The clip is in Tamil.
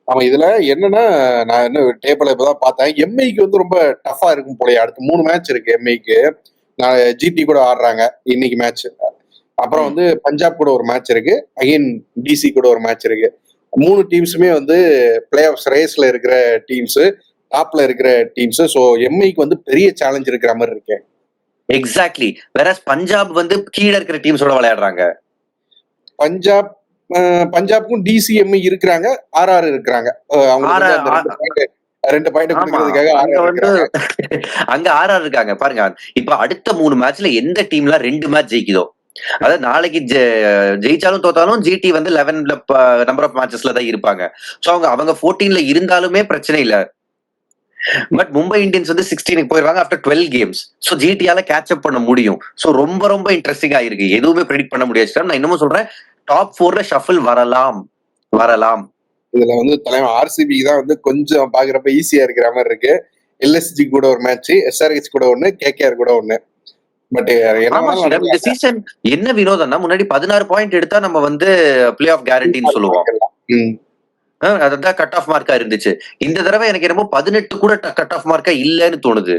ஆமா இதுல என்னன்னா, நான் இன்னும் டேபிள இப்பதான் பார்த்தேன். எம்ஐக்கு வந்து ரொம்ப டஃப்பா இருக்கும் போலயே. அடுத்து 3 மேட்ச் இருக்கு எம்ஐக்கு. நான் ஜிடி கூட ஆடுறாங்க இன்னைக்கு மேட்ச். அப்புறம் வந்து பஞ்சாப் கூட ஒரு மேட்ச் இருக்கு. அகைன் டிசி கூட ஒரு மேட்ச் இருக்கு. 3 டீம்ஸுமே வந்து பிளே ஆஃப்ஸ் ரேஸ்ல இருக்கிற டீம்ஸ், டாப்ல இருக்கிற டீம்ஸ். சோ எம்ஐக்கு வந்து பெரிய சேலஞ்ச் இருக்கிற மாதிரி இருக்கு. எக்ஸாக்ட்லி. வேறஸ் பஞ்சாப் வந்து கீழ இருக்கிற டீம்ஸோட விளையாடுறாங்க. பஞ்சாப் பஞ்சாப்க்கும் டிசிஎம்ஐ இருக்கிறாங்க, ஆர்ஆர் இருக்கிறாங்க. அவங்களுக்கு வந்து அந்த 2 பாயிண்ட் கொடுக்கிறதுக்காக அங்க வந்து அங்க ஆர்ஆர் இருக்காங்க பாருங்க. இப்ப அடுத்த 3 மேட்ச்ல எந்த டீம்ல 2 மேட்ச் ஜெயிக்குதோ, அதாவது நாளைக்கு ஜெயிச்சாலும் தோத்தாலும் ஜிடி வந்து 11 நம்பர் ஆஃப் மேட்சஸ்ல தான் இருப்பாங்க. சோ அவங்க 14ல இருந்தாலுமே பிரச்சனை இல்ல. பட் மும்பை இந்தியன்ஸ் வந்து 16க்கு போயிருவாங்க ஆஃப்டர் 12 கேம்ஸ். சோ ஜிடியால கேட்ச் அப் பண்ண முடியும். சோ ரொம்ப ரொம்ப இன்ட்ரெஸ்டிங்கா இருக்கு. எதுவுமே ப்ரெடிக்ட் பண்ண முடியாது. நான் இன்னமும் சொல்றேன், டாப் 4ல ஷஃபிள் வரலாம். இதுல வந்து தலைவன் ஆர்சிபி தான் வந்து கொஞ்சம் பாக்குறப்ப ஈஸியா இருக்கிற மாதிரி இருக்கு. எல்எஸ்ஜி கூட ஒரு மேட்ச், எஸ்ஆர்ஹெச் கூட ஒண்ணு, கேகேஆர் கூட ஒண்ணு. பட் இந்த சீசன் என்ன வினோதம்னா, முன்னாடி 16 பாயிண்ட் எடுத்தா நம்ம வந்து பிளே ஆஃப் கேரண்டின்னு சொல்லுவோம். அதான் கட் ஆஃப் மார்க்கா இருந்துச்சு. இந்த தடவை எனக்கு என்னமோ 18 கூட கட் ஆஃப் மார்க்கா இல்லன்னு தோணுது.